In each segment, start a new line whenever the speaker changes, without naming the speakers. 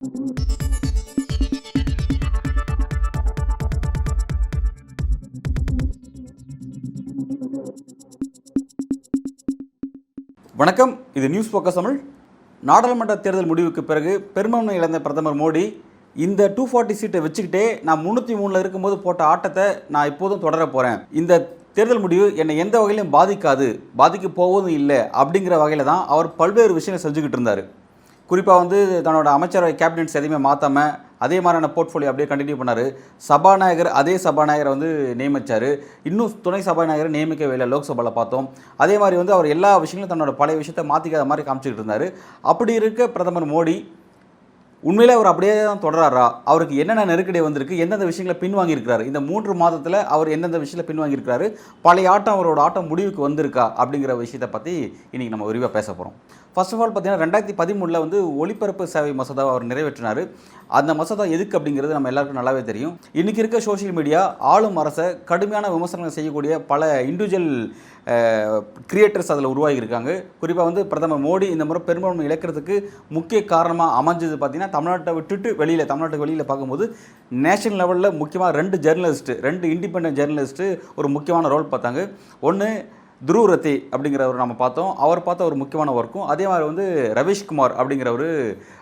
வணக்கம், இது news focus Tamil. நாடாளுமன்ற தேர்தல் முடிவுக்கு பிறகு பெரும்பான்மை இழந்த பிரதமர் மோடி இந்த 240 சீட்டை வச்சுக்கிட்டே நான் 303 இருக்கும்போது போட்ட ஆட்டத்தை நான் இப்போதும் தொடர போகிறேன், இந்த தேர்தல் முடிவு என்னை எந்த வகையிலும் பாதிக்க போவதும் இல்லை அப்படிங்கிற வகையில் தான் அவர் பல்வேறு விஷயங்கள் செஞ்சுக்கிட்டு இருந்தார். குறிப்பாக தன்னோட அமைச்சரவை கேபினெட்ஸ் எதையுமே மாற்றாமல் அதே மாதிரியான போர்ட்ஃபோலியோ அப்படியே கண்டினியூ பண்ணார். அதே சபாநாயகரை நியமித்தார். இன்னும் துணை சபாநாயகரை நியமிக்கவே இல்லை, லோக்சபாவில் பார்த்தோம். அதே மாதிரி அவர் எல்லா விஷயங்களும் தன்னோட பழைய விஷயத்தை மாற்றிக்காத மாதிரி காமிச்சிக்கிட்டு இருந்தார். அப்படி இருக்க பிரதமர் மோடி உண்மையிலே அவர் அப்படியே தான் தொடராரா? அவருக்கு என்னென்ன நெருக்கடி வந்திருக்கு, எந்தெந்த விஷயங்களை பின்வாங்கியிருக்கிறாரு, இந்த 3 மாதத்தில் அவர் எந்தெந்த விஷயத்தில் பின்வாங்கியிருக்கிறாரு, பழைய அவரோட ஆட்டம் முடிவுக்கு வந்திருக்கா அப்படிங்கிற விஷயத்தை பற்றி இன்றைக்கி நம்ம விரிவாக பேச போகிறோம். ஃபர்ஸ்ட் ஆஃப் ஆல் பார்த்தீங்கன்னா 2013 ஒளிபரப்பு சேவை மசோதாவை அவர் நிறைவேற்றினார். அந்த மசோதா எதுக்கு அப்படிங்கிறது நம்ம எல்லாருக்கும் நல்லாவே தெரியும். இன்றைக்கி இருக்க சோஷியல் மீடியா ஆளும் அரசை கடுமையான விமர்சனங்கள் செய்யக்கூடிய பல இண்டிவிஜுவல் கிரியேட்டர்ஸ் அதில் உருவாகியிருக்காங்க. குறிப்பாக பிரதமர் மோடி இந்த முறை பெரும்பான்மை இழக்கிறதுக்கு முக்கிய காரணமாக அமைஞ்சது பார்த்திங்கன்னா, தமிழ்நாட்டுக்கு வெளியில் பார்க்கும்போது நேஷனல் லெவலில் முக்கியமாக 2 இண்டிபெண்டன்ட் ஜேர்னலிஸ்ட்டு ஒரு முக்கியமான ரோல் பார்த்தாங்க. ஒன்று துருவ் ரத்தி அப்படிங்கிறவர் நம்ம பார்த்தோம். அவர் பார்த்த ஒரு முக்கியமான ஒர்க்கும், அதே மாதிரி ரவீஷ்குமார் அப்படிங்கிறவர்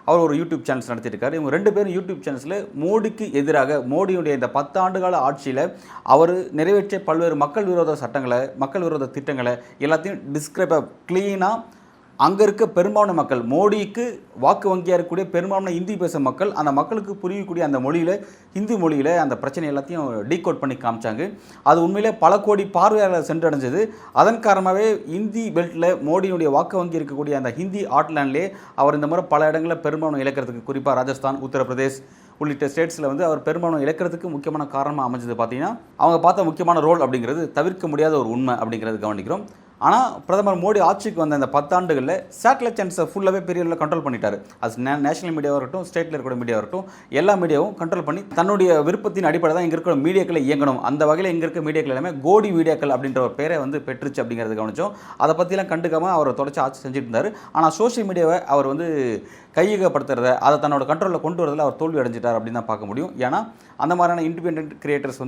அவர் ஒரு யூடியூப் சேனல்ஸ் நடத்தியிருக்காரு. இவங்க 2 பேரும் யூடியூப் சேனல்ஸில் மோடிக்கு எதிராக மோடியுடைய இந்த 10 ஆண்டுகால ஆட்சியில் அவர் நிறைவேற்றிய பல்வேறு மக்கள் விரோத சட்டங்களை, மக்கள் விரோத திட்டங்களை எல்லாத்தையும் டிஸ்கிரைபாக க்ளீனாக அங்கே இருக்க பெரும்பான்மை மக்கள், மோடிக்கு வாக்கு வங்கியாக இருக்கக்கூடிய பெரும்பான்மை இந்தி பேசும் மக்கள், அந்த மக்களுக்கு புரியக்கூடிய அந்த மொழியில், ஹிந்தி மொழியில் அந்த பிரச்சனை எல்லாத்தையும் டீகோட் பண்ணி காமிச்சாங்க. அது உண்மையிலே பல கோடி பார்வையாளர் சென்றடைஞ்சது. அதன் காரணமாகவே இந்தி பெல்ட்டில் மோடியுடைய வாக்கு வங்கி இருக்கக்கூடிய அந்த ஹிந்தி ஆட்லேண்ட்லேயே அவர் இந்த முறை பல இடங்களில் பெரும்பான்மை இழக்கிறதுக்கு, குறிப்பாக ராஜஸ்தான், உத்தரப்பிரதேஷ் உள்ளிட்ட ஸ்டேட்ஸில் அவர் பெரும்பான்மை இழக்கிறதுக்கு முக்கியமான காரணமாக அமைஞ்சது. பார்த்தீங்கன்னா அவங்க பார்த்த முக்கியமான ரோல் அப்படிங்கிறது தவிர்க்க முடியாத ஒரு உண்மை அப்படிங்கிறது கவனிக்கிறோம். ஆனால் பிரதமர் மோடி ஆட்சிக்கு வந்த இந்த 10 ஆண்டுகளில் சேட்டலைட் சேனல்ஸை ஃபுல்லாகவே பெரிய அளவில் கண்ட்ரோல் பண்ணிட்டார். அது நேஷனல் மீடியாவாக இருக்கட்டும், ஸ்டேட்டில் இருக்கக்கூடிய மீடியாவாக இருக்கட்டும், எல்லா மீடியாவும் கண்ட்ரோல் பண்ணி தன்னுடைய விருப்பத்தின் அடிப்படை தான் இங்கே இருக்கிற மீடியாக்களை இயங்கணும். அந்த வகையில் இங்கே இருக்க மீடியாக்கள் எல்லாமே கோடி மீடியாக்கள் அப்படின்ற ஒரு பேரை பெற்றுச்சு அப்படிங்கிறது கவனிச்சோம். அதை பற்றிலாம் கண்டுக்காமல் அவர் தொடர்ச்சி ஆட்சி செஞ்சுட்டு இருந்தார். ஆனால் சோஷியல் மீடியாவை அவர் கையகப்படுத்துறத, அதை தன்னோட கண்ட்ரோலில் கொண்டு வரதில் அவர் தோல்வி அடைஞ்சிட்டார் அப்படின்னு தான் பார்க்க முடியும். ஏன்னா அந்த மாதிரியான இண்டிபெண்டன்ட் கிரியேட்டர்ஸ்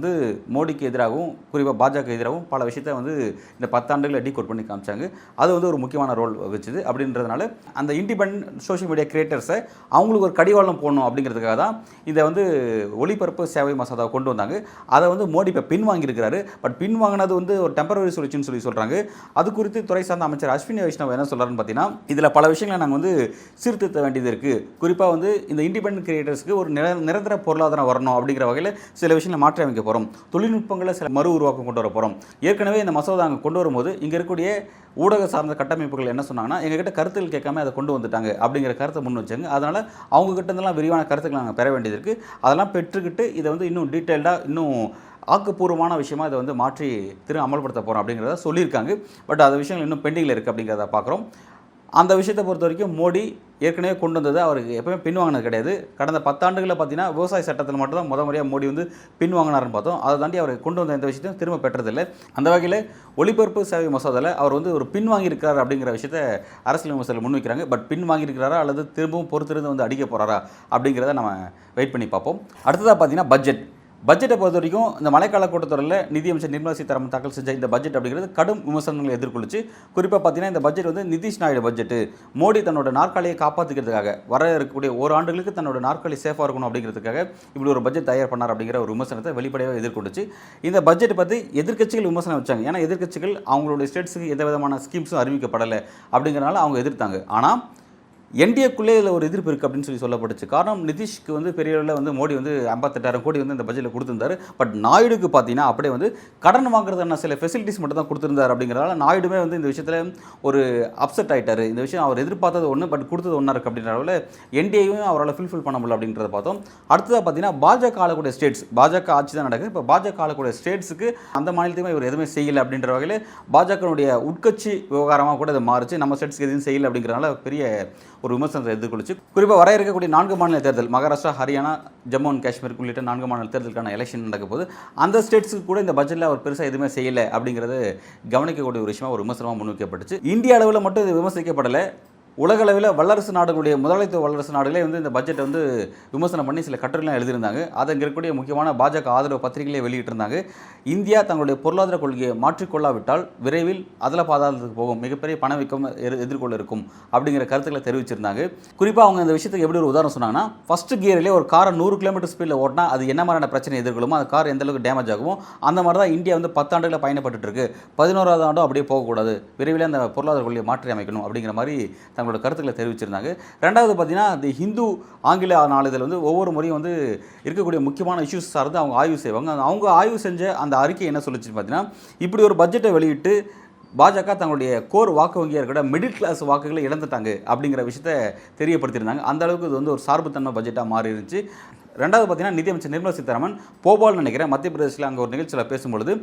மோடிக்கு எதிராகவும், குறிப்பாக பாஜக எதிராகவும் பல விஷயத்தை இந்த 10 ஆண்டுகளை டீகோட் பண்ணி காமிச்சாங்க. அது ஒரு முக்கியமான ரோல் வச்சுது. அப்படின்றதுனால அந்த இண்டிபெண்டன்ட் சோஷியல் மீடியா கிரியேட்டர்ஸை அவங்களுக்கு ஒரு கடிவாளம் போடணும் அப்படிங்கிறதுக்காக தான் இதை ஒளிபரப்பு சேவை மசோதாவை கொண்டு வந்தாங்க. அதை மோடி இப்போ பின்வாங்கியிருக்கிறாரு. பட் பின்வாங்கினது ஒரு டெம்பரரி சொல்யூஷன் சொல்கிறாங்க. அது குறித்து துறை சார்ந்த அமைச்சர் அஸ்வினி வைஷ்ணவ் என்ன சொல்கிறாருன்னு பார்த்தீங்கன்னா, இதில் பல விஷயங்களை நாங்கள் சீர்திருத்த வேண்டியது இருக்குது. குறிப்பாக இந்த இண்டிபெண்டன்ட் கிரியேட்டர்ஸ்க்கு ஒரு நிரந்தர பொருளாதாரம் வரணும் அப்படிங்கிற வகையில் சில விஷயங்களை மாற்றி அமைக்க போகிறோம். தொழில்நுட்பங்களை சில மறு உருவாக்கம் கொண்டு வர போகிறோம். ஏற்கனவே இந்த மசோதா அங்கே கொண்டு வரும்போது இங்கே இருக்கக்கூடிய ஊடக சார்ந்த கட்டமைப்புகள் என்ன சொன்னாங்கன்னா, எங்ககிட்ட கருத்துக்கள் கேட்காம அதை கொண்டு வந்துட்டாங்க அப்படிங்கிற கருத்தை முன் வச்சாங்க. அதனால் அவங்ககிட்ட இருந்தெல்லாம் விரிவான கருத்துக்களை நாங்கள் பெற வேண்டியது இருக்குது. அதெல்லாம் பெற்றுக்கிட்டு இதை இன்னும் டீட்டெயில்டாக, இன்னும் ஆக்கப்பூர்வமான விஷயமா இதை மாற்றி அமல்படுத்த போகிறோம் அப்படிங்கிறத சொல்லியிருக்காங்க. பட் அந்த விஷயங்கள் இன்னும் பெண்டிங்கில் இருக்குது அப்படிங்கிறத பார்க்குறோம். அந்த விஷயத்தை பொறுத்த வரைக்கும் மோடி ஏற்கனவே கொண்டு வந்தது அவருக்கு எப்பவுமே பின்வாங்கினது கிடையாது. கடந்த 10 ஆண்டுகளில் பார்த்தீங்கன்னா விவசாய சட்டத்தில் மட்டும் தான் முறையாக மோடி பின்வாங்கினார்னு பார்த்தோம். அதை தாண்டி அவர் கொண்டு வந்த எந்த விஷயத்தையும் திரும்ப பெற்றதில்லை. அந்த வகையில் ஒளிபரப்பு சேவை மசோதாவில் அவர் ஒரு பின்வாங்கியிருக்கிறார் அப்படிங்கிற விஷயத்தை அரசியல் விமர்சகர்கள் முன்வைக்கிறாங்க. பட் பின்வாங்கியிருக்கிறாரா அல்லது திரும்பவும் பொறுத்திருந்து அடிக்க போகிறாரா அப்படிங்கிறத நம்ம வெயிட் பண்ணி பார்ப்போம். அடுத்ததாக பார்த்தீங்கன்னா பட்ஜெட்டை பொறுத்த வரைக்கும் இந்த மழைக்கால கூட்டத்தொடரில் நிதியமைச்சர் நிர்மலா சீதாராமன் தாக்கல் செஞ்ச இந்த பட்ஜெட் அப்படிங்கிறது கடும் விமர்சனங்களை எதிர்கொள்ளுச்சு. குறிப்பாக பார்த்தீங்கன்னா இந்த பட்ஜெட் நிதிஷ் நாயுடு பட்ஜெட்டு. மோடி தன்னோட நாற்காலியை காப்பாற்றிக்கிறதுக்காக, வர இருக்கக்கூடிய ஓராண்டுகளுக்கு தன்னோட நாற்காலி சேஃபாக இருக்கணும் அப்படிங்கிறதுக்காக இப்படி ஒரு பட்ஜெட் தயார் பண்ணார் அப்படிங்கிற ஒரு விமர்சனத்தை வெளிப்படையாக எதிர்கொண்டுச்சு. இந்த பட்ஜெட் பற்றி எதிர்க்கட்சிகள் விமர்சனம் வச்சாங்க. ஏன்னா எதிர்க்கட்சிகள் அவங்களுடைய ஸ்டேட்ஸுக்கு எந்த விதமான ஸ்கீம்ஸும் அறிவிக்கப்படலை அப்படிங்கிறனால அவங்க எதிர்த்தாங்க. ஆனால் என்டிஏக்குள்ளே இதில் ஒரு எதிர்ப்பு இருக்குது அப்படின்னு சொல்லப்பட்டுச்சு. காரணம், நிதிஷ்க்கு பெரிய அளவில் மோடி 58,000 கோடி இந்த பட்ஜெட்டில் கொடுத்துருந்தாரு. பட் நாயுடுக்கு பார்த்தீங்கன்னா அப்படியே கடன் வாங்குறதுக்கான சில ஃபெசிலிட்டிஸ் மட்டும் தான் கொடுத்துருந்தார். அப்படிங்கிறதால நாயுடுமே இந்த விஷயத்தில் ஒரு அப்செட் ஆகிட்டார். இந்த விஷயம் அவர் எதிர்பார்த்தது ஒன்று, பட் கொடுத்தது ஒன்றா இருக்குது அப்படின்ற அளவில் என்டிஏயும் அவரால் ஃபுல்ஃபில் பண்ண முடியல அப்படின்றத பார்த்தோம். அடுத்ததாக பார்த்தீங்கன்னா பாஜக ஆளக்கூடிய ஸ்டேட்ஸ், பாஜக ஆட்சி தான் நடக்குது. இப்போ பாஜக ஆளக்கூடிய ஸ்டேட்ஸுக்கு அந்த மாநிலத்தையுமே இவர் எதுவுமே செய்யலை அப்படின்ற வகையில் பாஜகனுடைய உட்கட்சி விவகாரமாக கூட இது மாறுச்சு. நம்ம ஸ்டேட்ஸ்க்கு எதுவும் செய்யலை அப்படிங்கிறனால பெரிய ஒரு விமர்சனத்தை எதிர்கொள்ளுச்சு. குறிப்பாக வர இருக்கக்கூடிய 4 மாநில தேர்தல், மகாராஷ்டிரா, ஹரியானா, ஜம்மு அண்ட் காஷ்மீர் உள்ளிட்ட 4 மாநில தேர்தலுக்கான எலெக்ஷன் நடக்க போது அந்த ஸ்டேட்ஸுக்கு கூட இந்த பட்ஜெட்டில் அவர் பெருசாக எதுவுமே செய்யலை அப்படிங்கிறது கவனிக்கக்கூடிய ஒரு விஷயமா ஒரு விமர்சனமாக முன்வைக்கப்பட்டுச்சு. இந்திய அளவில் மட்டும் இது விமர்சிக்கப்படலை. உலகளவில் வல்லரசு நாடுகளுடைய முதலாளித்துவ வல்லரசு நாடுகளே வந்து இந்த பட்ஜெட்டை வந்து விமர்சனம் பண்ணி சில கட்டுரைலாம் எழுதியிருந்தாங்க. அதை இங்கே இருக்கக்கூடிய முக்கியமான பாஜக ஆதரவு பத்திரிகைகளே வெளியிட்டிருந்தாங்க. இந்தியா தங்களுடைய பொருளாதார கொள்கையை மாற்றிக்கொள்ளாவிட்டால் விரைவில் அதல பாதாளத்துக்கு போகும், மிகப்பெரிய பணவீக்கம் எதிர்கொள்ள இருக்கும் அப்படிங்கிற கருத்துக்களை தெரிவிச்சிருந்தாங்க. குறிப்பாக அவங்க இந்த விஷயத்துக்கு எப்படி ஒரு உதாரணம் சொன்னாங்கன்னா, ஃபர்ஸ்ட் கியரிலே ஒரு காரை 100 கிலோமீட்டர் ஸ்பீடில் ஓட்டினா அது என்ன மாதிரியான பிரச்சனை எதிர்கொள்ளுமோ, அந்த கார் எந்த அளவுக்கு டேமேஜ் ஆகுமோ அந்த மாதிரி தான் இந்தியா வந்து 10 ஆண்டுகளை பயணப்பட்டு இருக்கு. 11வது ஆண்டும் அப்படியே போகக்கூடாது, விரைவில் அந்த பொருளாதார கொள்கையை மாற்றி அமைக்கணும் அப்படிங்கிற மாதிரி தங்களோட கருத்துக்களை தெரிவிச்சிருந்தாங்க. ரெண்டாவது பார்த்தீங்கன்னா, தி ஹிந்து ஆங்கில நாளிதழ் வந்து ஒவ்வொரு முறையும் வந்து இருக்கக்கூடிய முக்கியமான இஷ்யூஸ் சார்ந்து அவங்க ஆய்வு செய்வாங்க. அவங்க ஆய்வு செஞ்ச அந்த அறிக்கை என்ன சொல்லிச்சுன்னு பார்த்தீங்கன்னா, இப்படி ஒரு பட்ஜெட்டை வெளியிட்டு பாஜக தங்களுடைய கோர் வாக்கு வங்கியாக இருக்கிற மிடில் கிளாஸ் வாக்குகளை இழந்துட்டாங்க அப்படிங்கிற விஷயத்தை தெரியப்படுத்தியிருந்தாங்க. அந்த அளவுக்கு இது வந்து ஒரு சார்புத்தன்மை பட்ஜெட்டாக மாறி இருந்துச்சு. ரெண்டாவது பார்த்தீங்கன்னா, நிதியமைச்சர் நிர்மலா சீதாராமன் போபால் நினைக்கிறேன் மத்திய பிரதேசில் அங்கே ஒரு நிகழ்ச்சியில் பேசும்பொழுது,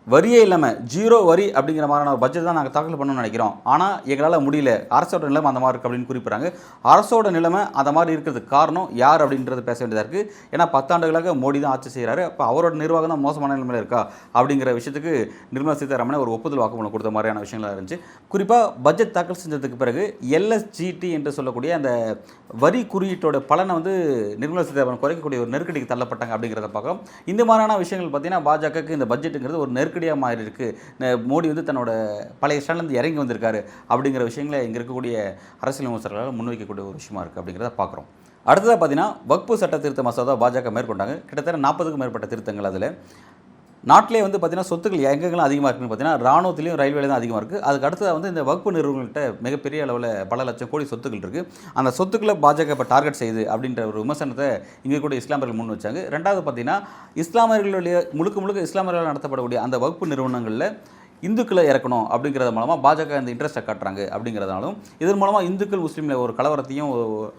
வரியே இல்லாமல் 0 வரி அப்படிங்கிற மாதிரியான ஒரு பட்ஜெட் தான் நாங்கள் தாக்கல் பண்ணணும்னு நினைக்கிறோம், ஆனால் எங்களால் முடியல, அரசோட நிலைமை அந்த மாதிரி இருக்குது அப்படின்னு குறிப்பிட்றாங்க. அரசோட நிலைமை அந்த மாதிரி இருக்கிறதுக்கு காரணம் யார் அப்படின்றது பேச வேண்டியதாக இருக்குது. ஏன்னா 10 ஆண்டுகளாக மோடி தான் ஆட்சி செய்கிறாரு, அப்போ அவரோட நிர்வாகம் தான் மோசமான நிலைமையில் இருக்கா அப்படிங்கிற விஷயத்துக்கு நிர்மலா சீதாராமன் ஒரு ஒப்புதல் வாக்குமூலம் கொடுத்த மாதிரியான விஷயங்களாக இருந்துச்சு. குறிப்பாக பட்ஜெட் தாக்கல் செஞ்சதுக்கு பிறகு எல்எஸ்ஜிடி என்று சொல்லக்கூடிய அந்த வரி குறியீட்டோட பலனை வந்து நிர்மலா சீதாராமன் குறைக்கக்கூடிய ஒரு நெருக்கடிக்கு தள்ளப்பட்டாங்க அப்படிங்கிறத பார்க்குறோம். இந்த மாதிரியான விஷயங்கள் பார்த்தீங்கன்னா பாஜகவுக்கு இந்த பட்ஜெட்டுங்கிறது ஒரு நெருக்கடியாக மாறி இருக்கு. மோடி வந்து தன்னோட பழைய ஸ்டாண்ட்லேருந்து இறங்கி வந்திருக்காரு அப்படிங்கிற விஷயங்களை இங்கே இருக்கக்கூடிய அரசியல் விமர்சகர்களால் முன்வைக்கக்கூடிய ஒரு விஷயமா இருக்குது அப்படிங்கிறத பார்க்குறோம். அடுத்ததாக பார்த்தீங்கன்னா, வக்ஃபு சட்ட திருத்த மசோதா பாஜக மேற்கொண்டாங்க. கிட்டத்தட்ட 40க்கும் மேற்பட்ட திருத்தங்கள். அதில் நாட்டிலே வந்து பார்த்தீங்கன்னா சொத்துக்கள் எங்கெங்கெல்லாம் அதிகமாக இருக்குன்னு பார்த்தீங்கன்னா, ராணுவத்திலையும் ரயில்வேலையும் தான் அதிகமாக இருக்குது. அதுக்கு அடுத்ததாக வந்து இந்த வக்ஃபு நிறுவனங்கள்கிட்ட மிகப்பெரிய அளவில் பல லட்சம் கோடி சொத்துக்கள் இருக்குது. அந்த சொத்துக்களை பாஜக இப்போ டார்கெட் செய்யுது அப்படின்ற ஒரு விமர்சனத்தை இங்கே கூட இஸ்லாமியர்கள் முன் வச்சாங்க. ரெண்டாவது பார்த்தீங்கன்னா, இஸ்லாமியர்களுடைய முழுக்க இஸ்லாமியர்களால் நடத்தப்படக்கூடிய அந்த வக்ஃபு நிறுவனங்களில் இந்துக்களை இறக்கணும் அப்படிங்கிறது மூலமாக பாஜக இந்த இன்ட்ரெஸ்ட்டை காட்டுறாங்க அப்படிங்கிறதாலும், இதன் மூலமாக இந்துக்கள் முஸ்லீமில் ஒரு கலவரத்தையும்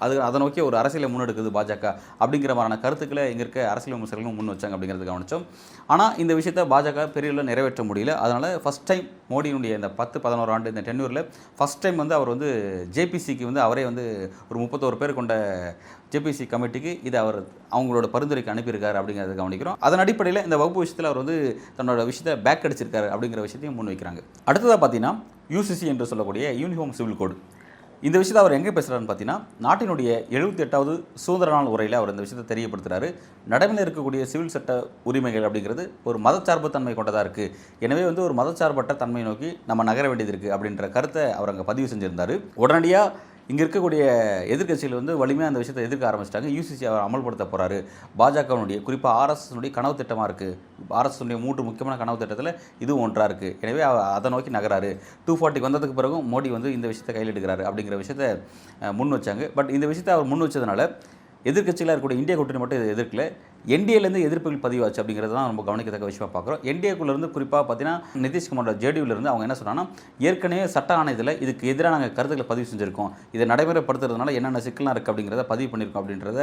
அதை நோக்கி ஒரு அரசியலை முன்னெடுக்குது பாஜக அப்படிங்கிற மாதிரியான கருத்துக்களை இங்கே இருக்க அரசியல் விமர்சகர்களும் முன் வச்சாங்க அப்படிங்கிறது கவனித்தோம். ஆனால் இந்த விஷயத்தை பாஜக பெரிய அளவில் நிறைவேற்ற முடியல. அதனால் ஃபஸ்ட் டைம் மோடியினுடைய இந்த 10-11 ஆண்டு இந்த டென்யூரில் ஃபஸ்ட் டைம் வந்து அவர் வந்து ஜேபிசிக்கு வந்து அவரே வந்து ஒரு 31 பேர் கொண்ட ஜேபிசி கமிட்டிக்கு இதை அவர் அவங்களோட பரிந்துரைக்கு அனுப்பியிருக்காரு அப்படிங்கிறத கவனிக்கிறோம். அதன் அடிப்படையில் இந்த வகுப்பு விஷயத்தில் அவர் வந்து தன்னோட விஷயத்தை பேக் அடிச்சிருக்காரு அப்படிங்கிற விஷயத்தையும் முன் வைக்கிறாங்க. அடுத்ததாக பார்த்தீங்கன்னா, யூசிசி என்று சொல்லக்கூடிய யூனிஃபார்ம் சிவில் கோடு. இந்த விஷயத்தை அவர் எங்கே பேசுகிறாருன்னு பார்த்தீங்கன்னா, நாட்டினுடைய 78வது சுதந்திர நாள் உரையில் அவர் இந்த விஷயத்தை தெரியப்படுத்துகிறாரு. நடைமுறையில் இருக்கக்கூடிய சிவில் சட்ட உரிமைகள் அப்படிங்கிறது ஒரு மதச்சார்பு தன்மை கொண்டதாக இருக்குது. எனவே வந்து ஒரு மதச்சார்பற்ற தன்மை நோக்கி நம்ம நகர வேண்டியது இருக்குது அப்படின்ற கருத்தை அவர் அங்கே பதிவு செஞ்சுருந்தார். உடனடியாக இங்கே இருக்கக்கூடிய எதிர்க்கட்சிகள் வந்து வலிமையாக அந்த விஷயத்தை எதிர்க்க ஆரம்பிச்சிட்டாங்க. யூசிசி அவர் அமல்படுத்த போகிறாரு. பாஜகவினுடைய குறிப்பாக ஆர்எஸ்எஸ்னுடைய கனவு திட்டமாக இருக்குது. ஆர்எஸ்எஸ்னுடைய 3 முக்கியமான கனவு திட்டத்தில் இதுவும் ஒன்றாக இருக்குது. எனவே அதை நோக்கி நகராரு. 240 வந்ததுக்கு பிறகும் மோடி வந்து இந்த விஷயத்தை கையில் எடுக்கிறாரு அப்படிங்கிற விஷயத்தை முன் வச்சாங்க. பட் இந்த விஷயத்தை அவர் முன் வச்சதுனால எதிர்க்கட்சிகளாக இருக்கக்கூடிய இந்தியா கூட்டணி மட்டும் இதை எதிர்க்கல, என்டிஏலேருந்து எதிர்ப்புகள் பதிவாச்சு அப்படிங்கிறது தான் நம்ம கவனிக்கத்தக்க விஷயமாக பார்க்குறோம். என்டிஏக்குள்ளேருந்து குறிப்பாக பார்த்தீங்கன்னா நிதிஷ்குமாரோட ஜேடியூலேருந்து அவங்க என்ன சொன்னாங்கன்னா, ஏற்கனவே சட்ட ஆணையத்தில் இதுக்கு எதிராக நாங்கள் கருத்துக்களை பதிவு செஞ்சுருக்கோம், இதை நடைமுறைப்படுத்துறதுனால என்னென்ன சிக்கலாக இருக்குது அப்படிங்கிறத பதிவு பண்ணியிருக்கோம் அப்படின்றத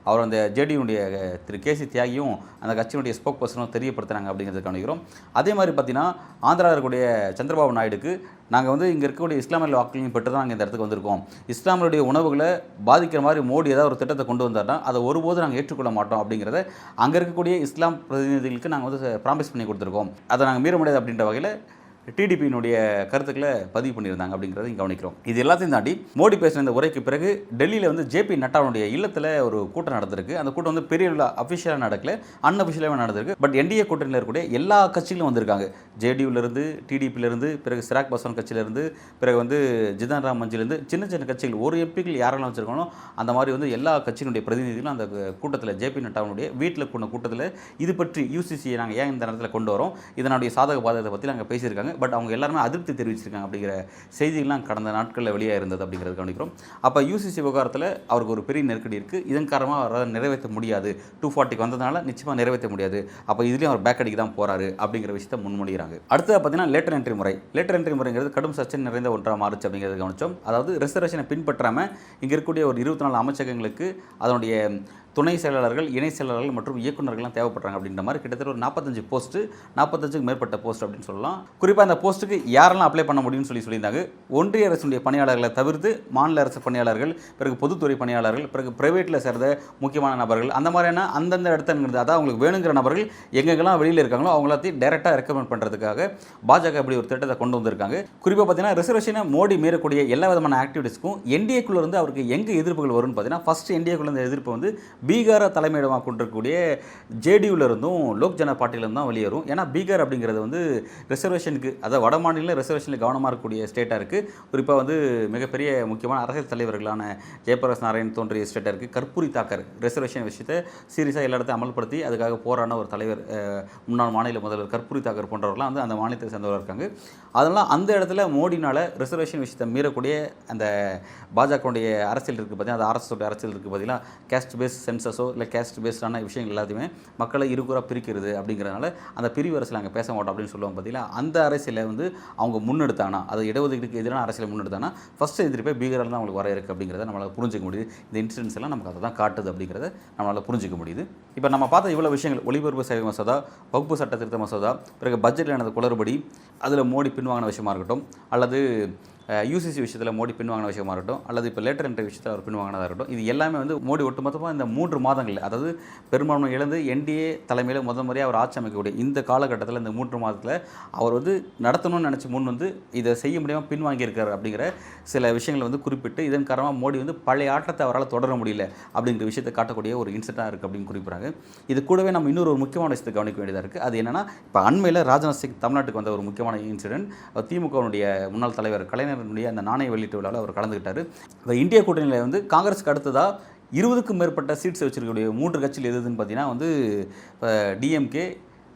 அவர் அந்த ஜேடியூனுடைய திரு கேசி தியாகியும் அந்த கட்சியினுடைய ஸ்போக் பர்சனும் தெரியப்படுத்துகிறாங்க அப்படிங்கிறத கவனிக்கிறோம். அதே மாதிரி பார்த்தீங்கன்னா, ஆந்திராவில் இருக்கக்கூடிய சந்திரபாபு நாயுடுக்கு நாங்கள் வந்து இங்கே இருக்கக்கூடிய இஸ்லாமிய வாக்குகளையும் பெற்று தான் நாங்கள் இந்த இடத்துக்கு வந்திருக்கோம், இஸ்லாமியருடைய உணவுகளை பாதிக்கிற மாதிரி மோடி ஏதாவது ஒரு திட்டத்தை கொண்டு வந்தார்னா அதை ஒருபோது நாங்கள் ஏற்றுக்கொள்ள மாட்டோம் அப்படிங்கிறத அங்கே இருக்கக்கூடிய இஸ்லாம் பிரதிநிதிகளுக்கு நாங்கள் வந்து ப்ராமிஸ் பண்ணி கொடுத்துருக்கோம், அதை நாங்கள் மீற முடியாது அப்படின்ற வகையில் டிடிபியினுடைய கருத்துக்களை பதிவு பண்ணியிருந்தாங்க அப்படிங்கிறதையும் கவனிக்கிறோம். இது எல்லாத்தையும் தாண்டி மோடி பேசின இந்த உரைக்கு பிறகு டெல்லியில் வந்து ஜேபி நட்டாவுடைய இல்லத்தில் ஒரு கூட்டம் நடந்திருக்கு. அந்த கூட்டம் வந்து பெரிய அஃபிஷியலாக நடக்கல, அன்அஃபிஷியலாக நடந்திருக்கு. பட் என்டிஏ கூட்டணியில் இருக்கக்கூடிய எல்லா கட்சிகளும் வந்திருக்காங்க. ஜேடியூலேருந்து, டிடிபியிலேருந்து, பிறகு சிராக் பாஸ்வான் கட்சியிலேருந்து, பிறகு வந்து ஜிதன் ராம் மஞ்சிலேருந்து சின்ன சின்ன கட்சிகள் ஒரு எம்பிக்கள் யாரெல்லாம் வச்சுருக்காங்களோ அந்த மாதிரி வந்து எல்லா கட்சியினுடைய பிரதிநிதிகளும் அந்த கூட்டத்தில் ஜேபி நட்டாவுடைய வீட்டில் கூடின கூட்டத்தில் இது பற்றி யூசிசியை நாங்கள் ஏன் இந்த நேரத்தில் கொண்டு வரோம், இதனுடைய சாதக பாதகத்தை பற்றி நாங்கள் பேசியிருக்காங்க. பட் அவங்க எல்லாருமே அதிருப்தி தெரிவிச்சிருக்காங்க அப்படிங்கிற செய்திகள்லாம் கடந்த நாட்களில் வெளியாக இருந்தது அப்படிங்கிறது கவனிக்கிறோம். அப்போ யூசிசி விவகாரத்தில் அவருக்கு ஒரு பெரிய நெருக்கடி இருக்குது. இதன் காரணமாக அவரால் நிறைவேற்ற முடியாது, 240 வந்ததுனால நிச்சயமாக நிறைவேற்ற முடியாது, அப்போ இதுலேயும் அவர் பேக் அடிக்க தான் போகிறாரு அப்படிங்கிற விஷயத்தை முன்மொழிகிறாங்க. அடுத்தது பார்த்தீங்கன்னா லேட்டர் என்ட்ரி முறை. லேட்டர் என்ட்ரி முறைங்கிறது கடும் சர்ச்சை நிறைந்த ஒன்றாக மாறுச்சு அப்படிங்கிறத கவனித்தோம். அதாவது ரிசர்வேஷனை பின்பற்றாமல் இங்கே இருக்கக்கூடிய ஒரு 24 அமைச்சகங்களுக்கு அதனுடைய துணை செயலாளர்கள், இணை செயலாளர்கள் மற்றும் இயக்குநர்கள்லாம் தேவைப்படுறாங்க அப்படின்ற மாதிரி கிட்டத்தட்ட ஒரு 45 போஸ்ட்டு, 45க்கும் மேற்பட்ட போஸ்ட் அப்படின்னு சொல்லலாம். குறிப்பாக அந்த போஸ்ட்டுக்கு யாரெல்லாம் அப்ளை பண்ண முடியும்னு சொல்லியிருந்தாங்க. ஒன்றிய அரசுடைய பணியாளர்களை தவிர்த்து மாநில அரசு பணியாளர்கள், பிறகு பொதுத்துறை பணியாளர்கள், பிறகு பிரைவேட்டில் சேர்ந்த முக்கியமான நபர்கள், அந்த மாதிரியான அந்தந்த இடத்துங்கிறது, அதாவது அவங்களுக்கு வேணுங்கிற நபர்கள் எங்கெங்கெல்லாம் வெளியில் இருக்காங்களோ அவங்களாத்தையும் டைரெக்டாக ரெக்கமெண்ட் பண்ணுறதுக்காக பாஜக இப்படி ஒரு திட்டத்தை கொண்டு வந்திருக்காங்க. குறிப்பாக பார்த்தீங்கன்னா ரிசர்வேஷனை மோடி மீறக்கூடிய எல்லா விதமான ஆக்டிவிட்டிஸ்க்கும் என்டிஏக்குள்ள இருந்து அவருக்கு எங்கே எதிர்ப்புகள் வரும்னு பார்த்தீங்கன்னா, ஃபர்ஸ்ட் என்டிஏக்குள்ள இருந்த எதிர்ப்பு வந்து பீகாரை தலைமையிடமாக கொண்டிருக்கக்கூடிய ஜேடியூவில் இருந்தும் லோக் ஜன பார்ட்டியிலிருந்து தான் வெளியேறும். ஏன்னா பீகார் அப்படிங்கிறது வந்து ரிசர்வேஷனுக்கு, அதாவது வட மாநில ரிசர்வேஷனில் கவனமாக இருக்கக்கூடிய ஸ்டேட்டாக இருக்குது. குறிப்பாக வந்து மிகப்பெரிய முக்கியமான அரசியல் தலைவர்களான ஜெயபிரகாஷ் நாராயண் தோன்றிய ஸ்டேட்டாக இருக்குது. கற்பூரி தாக்கர் ரிசர்வேஷன் விஷயத்தை சீரியஸாக எல்லா இடத்தையும் அமல்படுத்தி அதுக்காக போராடின ஒரு தலைவர், முன்னாள் மாநில முதல்வர் கற்பூரி தாக்கர் போன்றவர்கள்லாம் வந்து அந்த மாநிலத்தை சேர்ந்தவர்கள் இருக்காங்க. அதனால் அந்த இடத்துல மோடினால் ரிசர்வேஷன் விஷயத்தை மீறக்கூடிய அந்த பாஜகவுடைய அரசியல் இருக்குது பார்த்தீங்கன்னா, அந்த ஆர்எஸ்எஸோட அரசியல் இருக்குது பார்த்தீங்கன்னா, கேஸ்ட் பேஸ்ட் சென்சஸோ இல்லை கேஸ்ட் பேஸ்டான விஷயங்கள் எல்லாத்தையுமே மக்களை இருகுறாக பிரிக்கிறது அப்படிங்கிறதுனால அந்த பிரிவு அரசியல் அங்கே பேச மாட்டோம் அப்படின்னு சொல்லுவாங்க பார்த்தீங்கன்னா, அந்த அரசியலை வந்து அவங்க முன்னெடுத்தாங்கன்னா, அது இடஒதுக்கீடுக்கு எதிரான அரசியலை முன்னெடுத்தாங்கன்னா ஃபஸ்ட்டு எதிர்ப்பே பீகாரில் தான் அவங்களுக்கு வர இருக்குது அப்படிங்கிறத நம்மளால் புரிஞ்சிக்க முடியுது. இந்த இன்சிடென்ட்ஸ் எல்லாம் நமக்கு அதை தான் காட்டுது அப்படிங்கிறத நம்மளால் புரிஞ்சிக்க முடியுது. இப்போ நம்ம பார்த்த இவ்வளோ விஷயங்கள், ஒளிபரப்பு சேவை மசோதா, வகுப்பு சட்ட திருத்த மசோதா, பிறகு பட்ஜெட்டில் நடந்த குளறுபடி, அதில் மோடி பின்வாங்கின விஷயமா இருக்கட்டும், அல்லது யூசிசி விஷயத்தில் மோடி பின்வாங்கின விஷயமா இருக்கட்டும், அல்லது இப்போ லேட்டர் என்ட்ரி விஷயத்தில் அவர் பின்வாங்கினதாக இருக்கட்டும், இது எல்லாமே வந்து மோடி ஒட்டுமொத்தமாக இந்த 3 மாதங்களில், அதாவது பெரும்பான்மை இழந்து என்டிஏ தலைமையில் முதல் முறையாக அவர் ஆட்சி அமைக்கக்கூடிய இந்த காலகட்டத்தில், இந்த 3 மாதத்தில் அவர் வந்து நடத்தணும்னு நினச்சி முன் வந்து இதை செய்ய முடியாமல் பின்வாங்கியிருக்கார் அப்படிங்கிற சில விஷயங்களை வந்து குறிப்பிட்டு, இதன் காரணமாக மோடி வந்து பழைய ஆட்டத்தை அவரால் தொடர முடியல அப்படிங்கிற விஷயத்தை காட்டக்கூடிய ஒரு இன்சிடென்ட்டாக இருக்குது அப்படின்னு குறிப்பிட்றாங்க. இது கூடவே நம்ம இன்னொரு முக்கியமான விஷயத்தை கவனிக்க வேண்டியதாக இருக்குது. அது என்னென்னா, இப்போ அண்மையில் ராஜ்நாத் சிங் தமிழ்நாட்டுக்கு வந்த ஒரு முக்கியமான இன்சிடென்ட், திமுகவுடைய முன்னாள் தலைவர் கலைஞர் அந்த நாணய வெளியீட்டு விழாவில் அவர் கலந்துக்கிட்டார். இப்போ இந்திய கூட்டணியில் வந்து காங்கிரஸ்க்கு அடுத்ததாக 20க்கும் மேற்பட்ட சீட்ஸ் வச்சிருக்கக்கூடிய 3 கட்சிகள் எதுன்னு பார்த்தீங்கன்னா வந்து டிஎம்கே,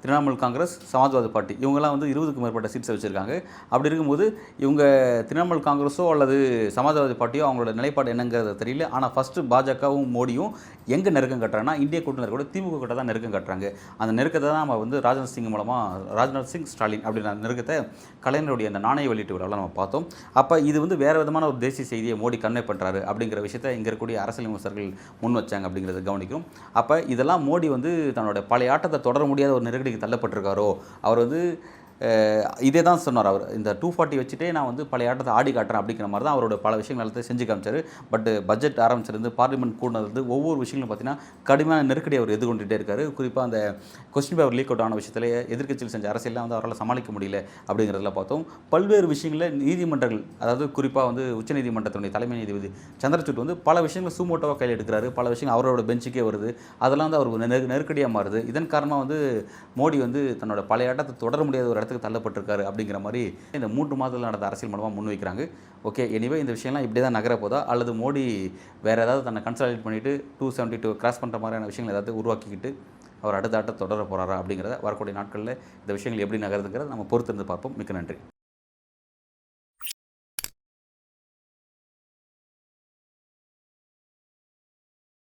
திரிணாமுல் காங்கிரஸ், சமாஜ்வாதி பார்ட்டி, இவங்கெல்லாம் வந்து 20க்கும் மேற்பட்ட சீட்ஸை வச்சுருக்காங்க. அப்படி இருக்கும்போது இவங்க திரிணாமுல் காங்கிரஸோ அல்லது சமாஜ்வாதி பார்ட்டியோ அவங்களோட நிலைப்பாடு என்னங்கிறது தெரியல. ஆனால் ஃபஸ்ட்டு பாஜகவும் மோடியும் எங்கே நெருக்கம் கட்டுறாங்கன்னா, இந்திய கூட்டணியில் கூட திமுக கிட்ட தான் நெருக்கம் கட்டுறாங்க. அந்த நெருக்கத்தை தான் நம்ம வந்து ராஜ்நாத் சிங் ஸ்டாலின் அப்படின்ற நெருக்கத்தை கலைஞருடைய அந்த நாணய வெளியீட்டு விழாவில் நம்ம பார்த்தோம். அப்போ இது வந்து வேறு விதமான ஒரு தேசிய செய்தியை மோடி கன்வே பண்ணுறாரு அப்படிங்கிற விஷயத்தை இங்கே இருக்கக்கூடிய அரசியல் விமர்சகர்கள் முன் வச்சாங்க அப்படிங்கிறத கவனிக்கும். அப்போ இதெல்லாம் மோடி வந்து தன்னோட பழைய ஆட்டத்தை தொடர முடியாத ஒரு நெருக்கடிக்கு தள்ளப்பட்டிருக்காரோ, அவர் வந்து இதே தான் சொன்னார். அவர் இந்த 240 வச்சுட்டே நான் வந்து பழைய ஆட்டத்தை ஆடி காட்டுறேன் அப்படிங்கிற மாதிரி தான் அவரோட பல விஷயங்கள் எல்லாத்தையும் செஞ்சு காமிச்சார். பட் பட்ஜெட் ஆரம்பிச்சிருந்து பார்லிமெண்ட் கூடினது ஒவ்வொரு விஷயங்களும் பார்த்தீங்கன்னா கடுமையான நெருக்கடி அவர் எதிர்கொண்டுகிட்டே இருக்காரு. குறிப்பாக அந்த கொஸ்டின் பேப்பர் லீக் அவுட் ஆன விஷயத்தில் எதிர்க்கட்சியில் செஞ்ச அரசியலாம் வந்து அவரால் சமாளிக்க முடியல அப்படிங்கிறதுல பார்த்தோம். பல்வேறு விஷயங்களில் நீதிமன்றங்கள், அதாவது குறிப்பாக வந்து உச்சநீதிமன்றத்தினுடைய தலைமை நீதிபதி சந்திரசூட் வந்து பல விஷயங்கள் சூமோட்டோவாக கையில் எடுக்கிறாரு. பல விஷயங்கள் அவரோட பெஞ்சுக்கே வருது. அதெல்லாம் வந்து அவருக்கு நெருக்கடியாக மாறுது. இதன் காரணமாக வந்து மோடி வந்து தன்னோட பழைய ஆட்டத்தை தொடர முடியாத ஒரு தள்ளப்பட்டிருக்காரு அப்படிங்கிற மாதிரி இந்த 3 மாதத்தில் நடந்த அரசியல் மூலமாக முன்வைக்கிறாங்க. ஓகே, எனிவே இந்த விஷயம்லாம் இப்படி தான் நகர போதா, அல்லது மோடி வேறு ஏதாவது தன்னை கன்சாலிடேட் பண்ணிவிட்டு 272 கிராஸ் பண்ணுற மாதிரியான விஷயங்கள் ஏதாவது உருவாக்கிக்கிட்டு அவர் அடுத்த ஆட்டத்தை தொடர போகிறாரா அப்படிங்கிறத வரக்கூடிய நாட்களில் இந்த விஷயங்கள் எப்படி நகருதுங்கிறத நம்ம பொறுத்திருந்து பார்ப்போம். மிக்க நன்றி.